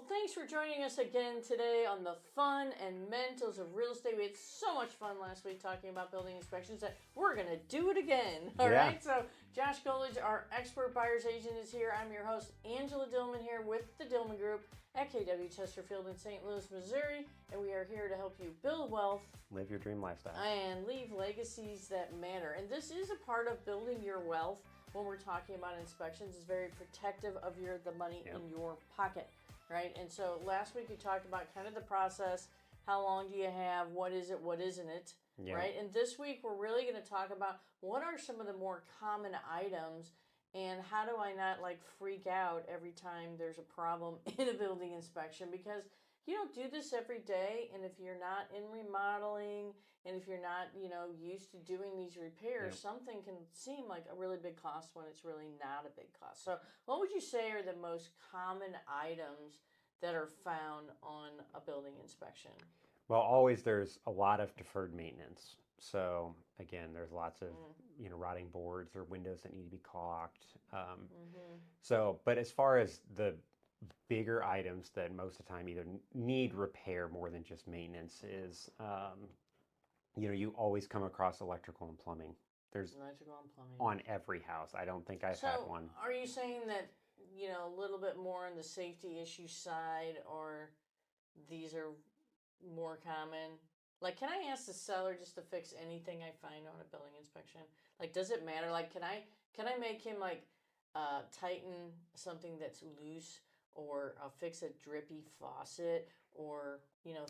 thanks for joining us again today on the fun and mentals of real estate. We had so much fun last week talking about building inspections that we're going to do it again. All right. So Josh Gulledge, our expert buyer's agent, is here. I'm your host, Angela Dillmon, here with the Dillmon Group at KW Chesterfield in St. Louis, Missouri. And we are here to help you build wealth, live your dream lifestyle, and leave legacies that matter. And this is a part of building your wealth when we're talking about inspections. It's very protective of the money in your pocket. Right, and so last week we talked about kind of the process. How long do you have? What is it? What isn't it? Yeah. Right, and this week we're really going to talk about what are some of the more common items, and how do I not freak out every time there's a problem in a building inspection, because you don't do this every day, and if you're not in remodeling, and if you're not, used to doing these repairs, something can seem like a really big cost when it's really not a big cost. So what would you say are the most common items that are found on a building inspection? Well, always there's a lot of deferred maintenance. So again, there's lots of, rotting boards or windows that need to be caulked. But as far as the bigger items that most of the time either need repair more than just maintenance is, you always come across electrical and plumbing. There's electrical and plumbing on every house. I don't think I've had one. Are you saying that, a little bit more on the safety issue side, or these are more common? Can I ask the seller just to fix anything I find on a building inspection? Does it matter? Can I make him tighten something that's loose, or fix a drippy faucet, or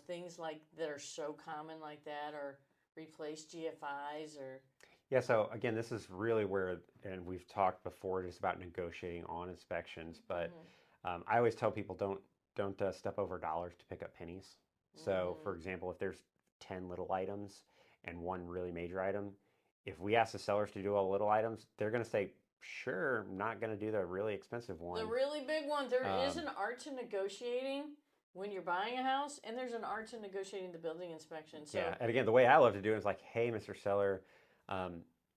things that are so common like that, or replace GFIs, or so again, this is really where, and we've talked before just about negotiating on inspections, but I always tell people don't step over dollars to pick up pennies. So for example, if there's 10 little items and one really major item, if we ask the sellers to do all the little items, they're going to say, sure, I'm not going to do the really expensive one. The really big one. There is an art to negotiating when you're buying a house, and there's an art to negotiating the building inspection. So and again, the way I love to do it is hey, Mr. Seller,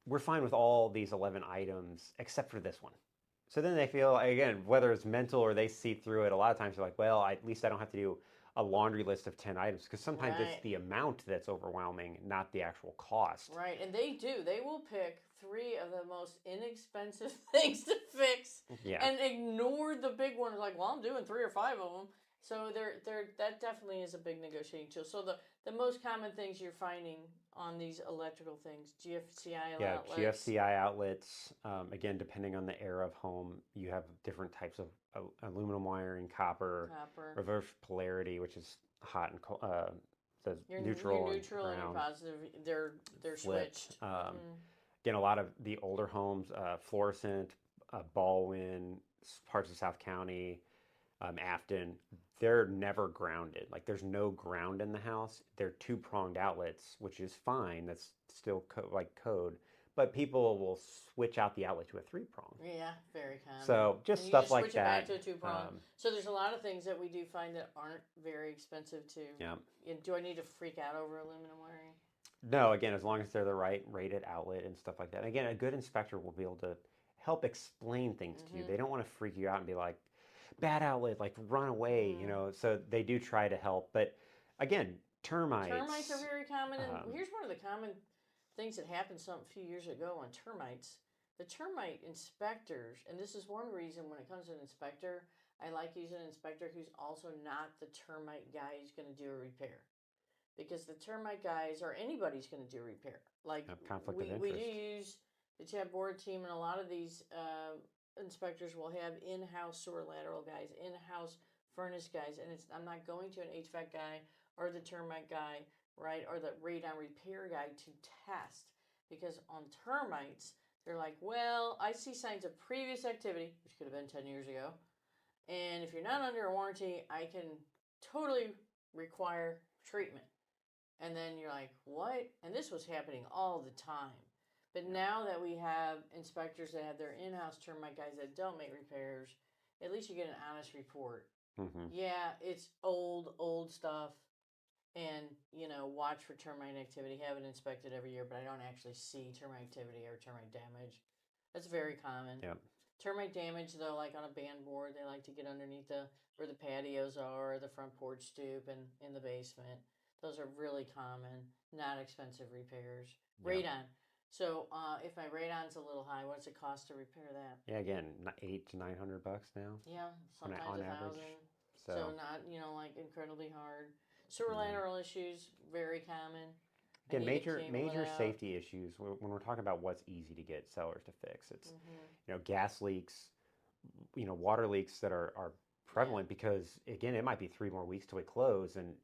we're fine with all these 11 items except for this one. So then they feel, again, whether it's mental or they see through it, a lot of times they're like, well, at least I don't have to do a laundry list of 10 items, because sometimes it's the amount that's overwhelming, not the actual cost. Right, and they will pick 3 of the most inexpensive things to fix and ignore the big one. Well, I'm doing 3 or 5 of them. So that definitely is a big negotiating tool. So the most common things you're finding on these electrical things, GFCI outlets. GFCI outlets. Again, depending on the era of home, you have different types of aluminum wiring, copper, reverse polarity, which is hot and cold. You're neutral, and you're positive. They're switched. Again, a lot of the older homes, Florissant, Baldwin, parts of South County, Afton, they're never grounded. There's no ground in the house. They're 2-pronged outlets, which is fine. That's still code. But people will switch out the outlet to a 3-prong. Yeah, very common. So just stuff like that. Switch it back to a 2-prong. So there's a lot of things that we do find that aren't very expensive too. Yeah. Do I need to freak out over aluminum wiring? No, again, as long as they're the right rated outlet and stuff like that. Again, a good inspector will be able to help explain things to you. They don't want to freak you out and be like, bad outlet, run away, so they do try to help. But again, termites. Termites are very common, and here's one of the common things that happened a few years ago on termites. The termite inspectors, and this is one reason when it comes to an inspector, I like using an inspector who's also not the termite guy who's going to do a repair. Because the termite guys, or anybody's going to do a repair. Conflict of interest. We do use the tab board team, and a lot of these inspectors will have in-house sewer lateral guys, in-house furnace guys, and I'm not going to an HVAC guy or the termite guy, right, or the radon repair guy to test, because on termites they're like, well, I see signs of previous activity, which could have been 10 years ago, and if you're not under a warranty, I can totally require treatment. And then you're like, what? And this was happening all the time. But now that we have inspectors that have their in-house termite guys that don't make repairs, at least you get an honest report. Yeah, it's old stuff. And, watch for termite activity. Have it inspected every year, but I don't actually see termite activity or termite damage. That's very common. Yep. Termite damage, though, like on a band board, they like to get underneath where the patios are, or the front porch stoop, and in the basement. Those are really common, not expensive repairs. Yeah. Radon. So if my radon's a little high, what's it cost to repair that? Yeah, again, $800 to $900 now. Yeah, sometimes on $1,000. average. So not like incredibly hard. Sewer Yeah. lateral issues, very common. Again, major safety issues when we're talking about what's easy to get sellers to fix. It's gas leaks, water leaks that are prevalent because again, it might be 3 more weeks till we close, and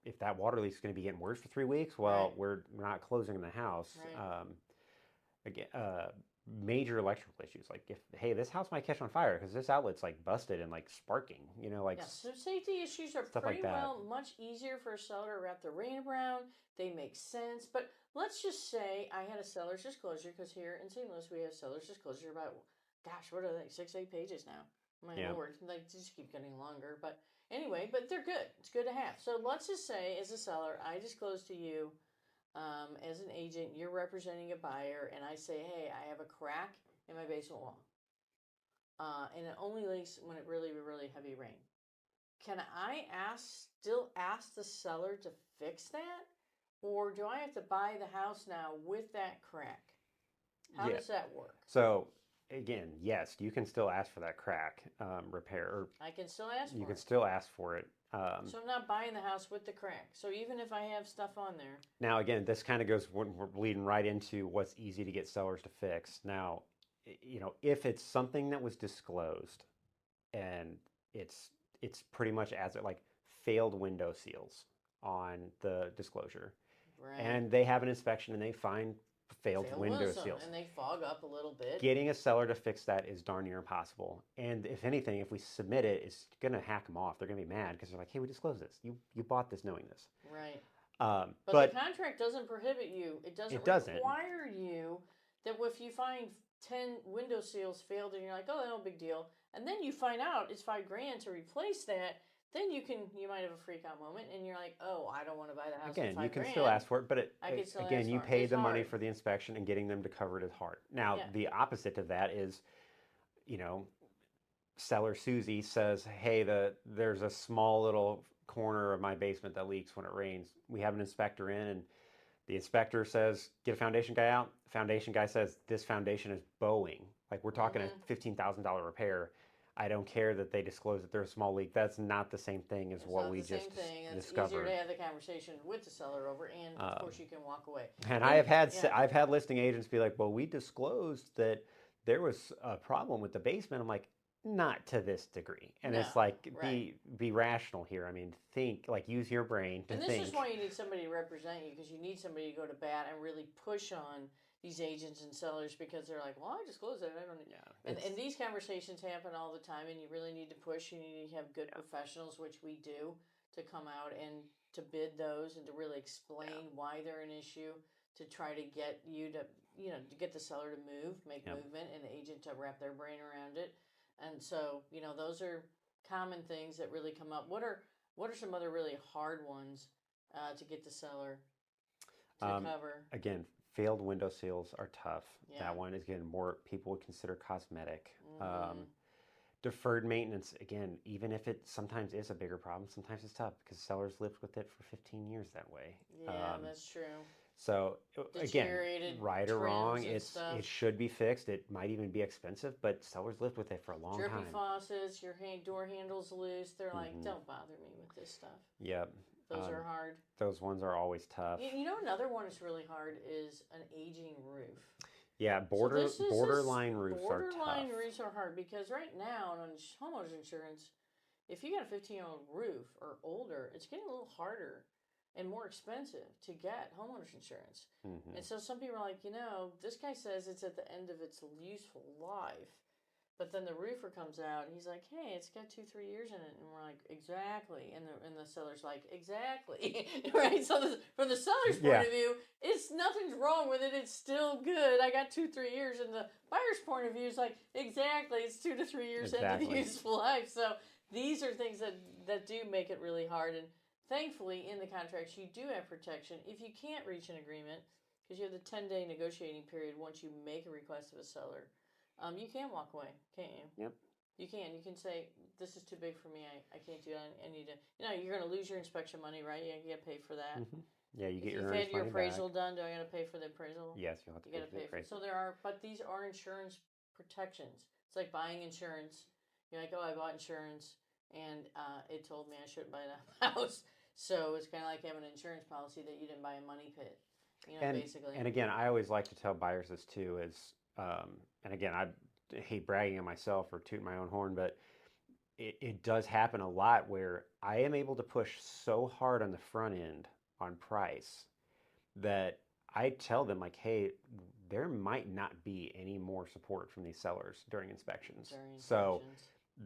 if that water leak is going to be getting worse for 3 weeks, well, we're not closing the house. Right. Again, major electrical issues like this house might catch on fire because this outlet's like busted and like sparking. So safety issues are pretty much easier for a seller to wrap their brain around. They make sense, but let's just say I had a seller's disclosure, because here in St. Louis we have seller's disclosure about, gosh, what are they, 6-8 pages now? My Lord, they just keep getting longer. But anyway, but they're good. It's good to have. So let's just say, as a seller, I disclose to you, as an agent, you're representing a buyer, and I say, hey, I have a crack in my basement wall, and it only leaks when it really, really heavy rain. Can I still ask the seller to fix that? Or do I have to buy the house now with that crack? How does that work? So, again, yes, you can still ask for that crack repair. I can still ask for it. You can still ask for it. So I'm not buying the house with the crack. So even if I have stuff on there. Now, again, this kind of goes, we're leading right into what's easy to get sellers to fix. Now, if it's something that was disclosed and it's pretty much as it like failed window seals on the disclosure. Right. And they have an inspection and they find failed window seals. And they fog up a little bit. Getting a seller to fix that is darn near impossible. And if anything, if we submit it, it's going to hack them off. They're going to be mad because they're like, hey, we disclosed this. You bought this knowing this. Right. But the contract doesn't prohibit you. It doesn't require you that if you find 10 window seals failed and you're like, oh, no big deal. And then you find out it's $5,000 to replace that. Then you might have a freak out moment, and you're like, oh, I don't want to buy the house. Again, you can still ask for it, but again, you pay the money for the inspection, and getting them to cover it is hard. Now, the opposite of that is, seller Susie says, hey, there's a small little corner of my basement that leaks when it rains. We have an inspector in, and the inspector says, get a foundation guy out. The foundation guy says, this foundation is bowing. Like, we're talking a $15,000 repair. I don't care that they disclose that there's a small leak. That's not the same thing as what we just discovered. It's easier to have the conversation with the seller over, and of course you can walk away. And I've had listing agents be like, well, we disclosed that there was a problem with the basement. I'm like, not to this degree. And it's like, be rational here. I mean, think, like, use your brain to think. And this is why you need somebody to represent you, because you need somebody to go to bat and really push on these agents and sellers, because they're like, well, I disclosed it. I don't need. And these conversations happen all the time, and you really need to push. You need to have good professionals, which we do, to come out and to bid those and to really explain why they're an issue, to try to get you to, to get the seller to make movement, and the agent to wrap their brain around it. And so, those are common things that really come up. What are some other really hard ones to get the seller to cover? Again, failed window seals are tough. Yeah. That one is, again, more people would consider cosmetic. Deferred maintenance, again, even if it sometimes is a bigger problem, sometimes it's tough because sellers lived with it for 15 years that way. Yeah, that's true. So again, right or wrong, it should be fixed. It might even be expensive, but sellers lived with it for a long time. Drippy faucets, your door handle's loose. They're like, don't bother me with this stuff. Yep. Those are hard. Those ones are always tough. Another one that's really hard is an aging roof. Yeah, borderline roofs are tough. Borderline roofs are hard because right now on homeowners insurance, if you got a 15-year-old roof or older, it's getting a little harder and more expensive to get homeowners insurance. And so some people are like, this guy says it's at the end of its useful life. But then the roofer comes out and he's like, hey, it's got 2-3 years in it. And we're like, exactly. And the seller's like, exactly. Right? So from the seller's point of view, nothing's wrong with it. It's still good. I got 2-3 years. And the buyer's point of view is like, exactly. It's 2 to 3 years into the useful life. So these are things that do make it really hard. And thankfully, in the contracts, you do have protection. If you can't reach an agreement, because you have the 10-day negotiating period once you make a request of a seller, you can walk away, can't you? Yep. You can. You can say, this is too big for me. I can't do it. I need to. You're going to lose your inspection money, right? You get paid for that. Mm-hmm. Yeah, you get if your you've had your money appraisal back. done, do I got to pay for the appraisal? Yes, you'll have to You got to pay pay for for. the So appraisal. but these are insurance protections. It's like buying insurance. You're like, oh, I bought insurance, and it told me I shouldn't buy that house. So it's kind of like having an insurance policy that you didn't buy a money pit. Basically. And again, I always like to tell buyers this too is, and again, I hate bragging on myself or tooting my own horn, but it does happen a lot where I am able to push so hard on the front end on price that I tell them like, hey, there might not be any more support from these sellers during inspections. So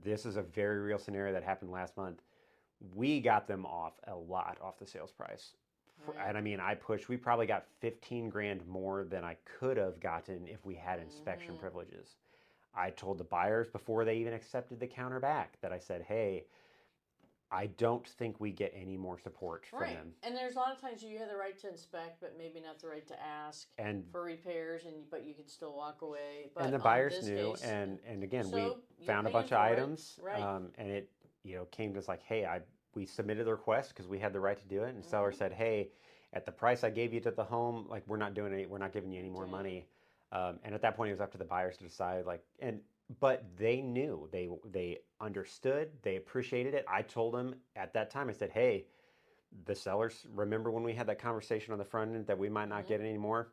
this is a very real scenario that happened last month. We got them off a lot off the sales price. Right. And I mean, we probably got 15 grand more than I could have gotten if we had inspection privileges. I told the buyers before they even accepted the counter back that I said, hey, I don't think we get any more support from them. And there's a lot of times you have the right to inspect, but maybe not the right to ask for repairs, but you can still walk away. But and the buyers knew, and again, we found a bunch of items, and it came to us like, hey, we submitted the request because we had the right to do it, and the seller said, hey, at the price I gave you to the home, like we're not giving you any more money. And at that point, it was up to the buyers to decide, but they knew, they understood, they appreciated it. I told them at that time, I said, hey, the sellers, remember when we had that conversation on the front end that we might not get any more?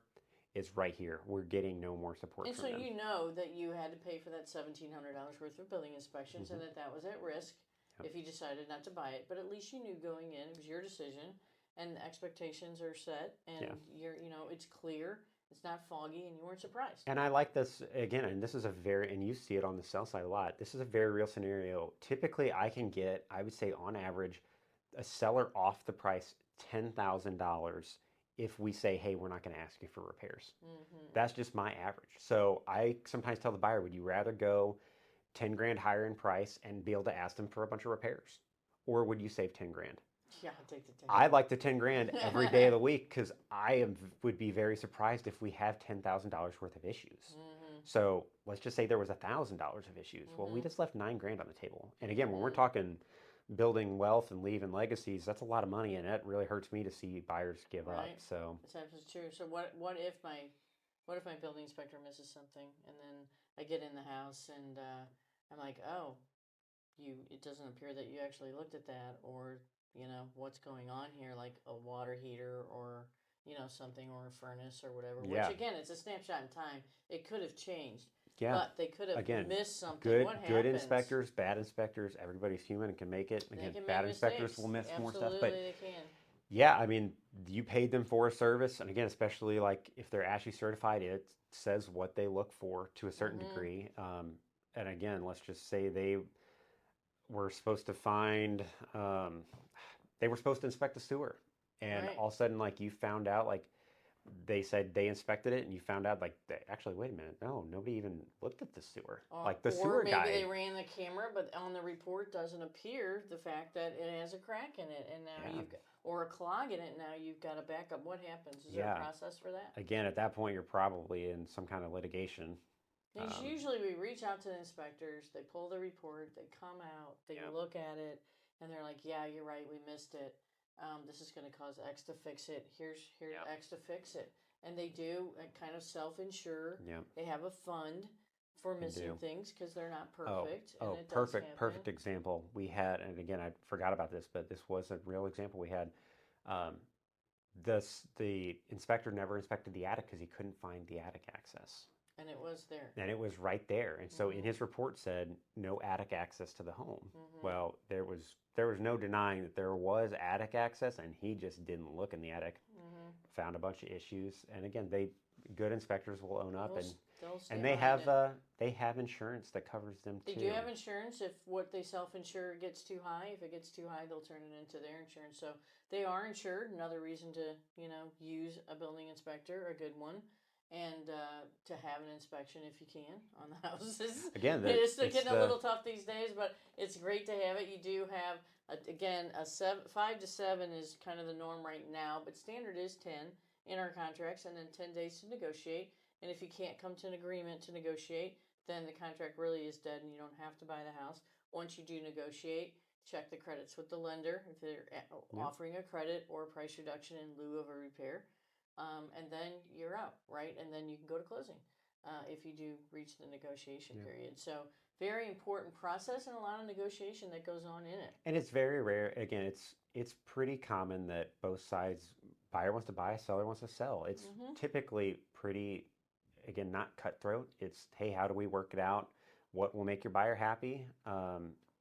It's right here. We're getting no more support from them. And so you know that you had to pay for that $1,700 worth of building inspections and that was at risk if you decided not to buy it. But at least you knew going in, it was your decision, and the expectations are set, and it's clear. It's not foggy, and you weren't surprised. And I like this, again, and this is and you see it on the sell side a lot. This is a very real scenario. Typically, I can get, I would say on average, a seller off the price $10,000 if we say, hey, we're not going to ask you for repairs. That's just my average. So I sometimes tell the buyer, would you rather go 10 grand higher in price and be able to ask them for a bunch of repairs? Or would you save 10 grand? Yeah, I'll take the 10. I like the 10 grand every day of the week because would be very surprised if we have $10,000 worth of issues. So let's just say there was $1,000 of issues. Well, we just left 9 grand on the table. And again, when we're talking building wealth and leaving legacies, that's a lot of money, and it really hurts me to see buyers give up. So it's absolutely true. So what if my building inspector misses something, and then I get in the house and I'm like, oh, it doesn't appear that you actually looked at that, or what's going on here, like a water heater or something, or a furnace or whatever. Which again, it's a snapshot in time. It could have changed. Yeah. But they could have missed something. What happens? Good inspectors, bad inspectors, everybody's human and can make it. Again, bad inspectors will miss more stuff. But they can. Yeah, I mean, you paid them for a service. And again, especially like if they're ASHI certified, it says what they look for to a certain degree. And again, let's just say they were supposed to they were supposed to inspect the sewer. And all of a sudden, like you found out, like they said they inspected it, and you found out, like, actually, wait a minute, no, nobody even looked at the sewer. Like the sewer guy. Or maybe they ran the camera, but on the report doesn't appear the fact that it has a crack in it, and now or a clog in it, and now you've got a backup. What happens? Is there a process for that? Again, at that point, you're probably in some kind of litigation. Usually we reach out to the inspectors, they pull the report, they come out, they look at it, and they're like, yeah, you're right, we missed it. This is going to cause X to fix it. Here's X to fix it. And they do kind of self-insure. They have a fund for missing things because they're not perfect. Perfect example. We had, and again, I forgot about this, but this was a real example. We had the inspector never inspected the attic because he couldn't find the attic access. And it was there. And it was right there. And so in his report said no attic access to the home. Well, there was no denying that there was attic access, and he just didn't look in the attic. Found a bunch of issues. And again, good inspectors will own up, and they have insurance that covers them too. They do have insurance if what they self-insure gets too high. If it gets too high, they'll turn it into their insurance. So they are insured. Another reason to use a building inspector, a good one. And to have an inspection if you can on the houses. Again, it's getting a little tough these days, but it's great to have it. You do have, a 5 to 7 is kind of the norm right now, but standard is 10 in our contracts, and then 10 days to negotiate. And if you can't come to an agreement to negotiate, then the contract really is dead and you don't have to buy the house. Once you do negotiate, check the credits with the lender if they're offering a credit or a price reduction in lieu of a repair. And then you're out, right? And then you can go to closing if you do reach the negotiation period. So very important process and a lot of negotiation that goes on in it. And it's very rare. Again, it's pretty common that both sides, buyer wants to buy, seller wants to sell. It's typically pretty, again, not cutthroat. It's, hey, how do we work it out? What will make your buyer happy?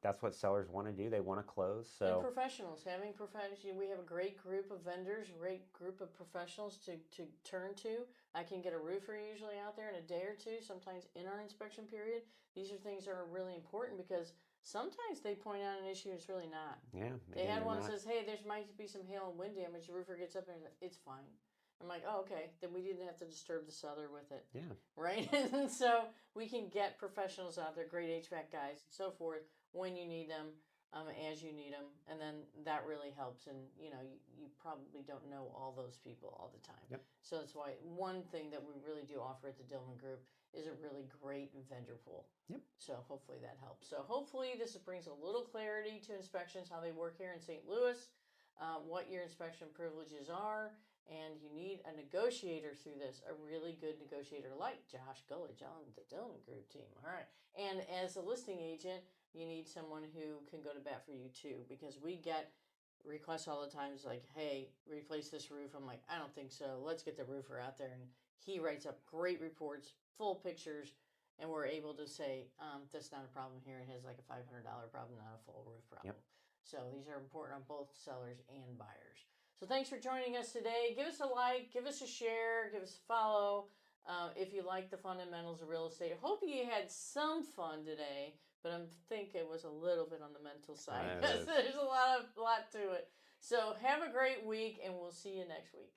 That's what sellers want to do. They want to close. So and professionals, having professionals, we have a great group of vendors, a great group of professionals to turn to. I can get a roofer usually out there in a day or two, sometimes in our inspection period. These are things that are really important because sometimes they point out an issue it's really not. Yeah. They had one that says, hey, there might be some hail and wind damage. The roofer gets up there and says, it's fine. I'm like, oh, okay. Then we didn't have to disturb the seller with it. Yeah. Right? And so we can get professionals out there, great HVAC guys and so forth, when you need them, as you need them. And then that really helps. And, you probably don't know all those people all the time. Yep. So that's why one thing that we really do offer at the Dillmon Group is a really great vendor pool. Yep. So hopefully that helps. So hopefully this brings a little clarity to inspections, how they work here in St. Louis, what your inspection privileges are. And you need a negotiator through this, a really good negotiator like Josh Gulledge on the Dillmon Group team. All right. And as a listing agent, you need someone who can go to bat for you too, because we get requests all the time. It's like, hey, replace this roof. I'm like, I don't think so. Let's get the roofer out there. And he writes up great reports, full pictures, and we're able to say, that's not a problem here. It has like a $500 problem, not a full roof problem. Yep. So these are important on both sellers and buyers. So thanks for joining us today. Give us a like, give us a share, give us a follow if you like the fundamentals of real estate. Hope you had some fun today, but I think it was a little bit on the mental side because there's a lot to it. So have a great week, and we'll see you next week.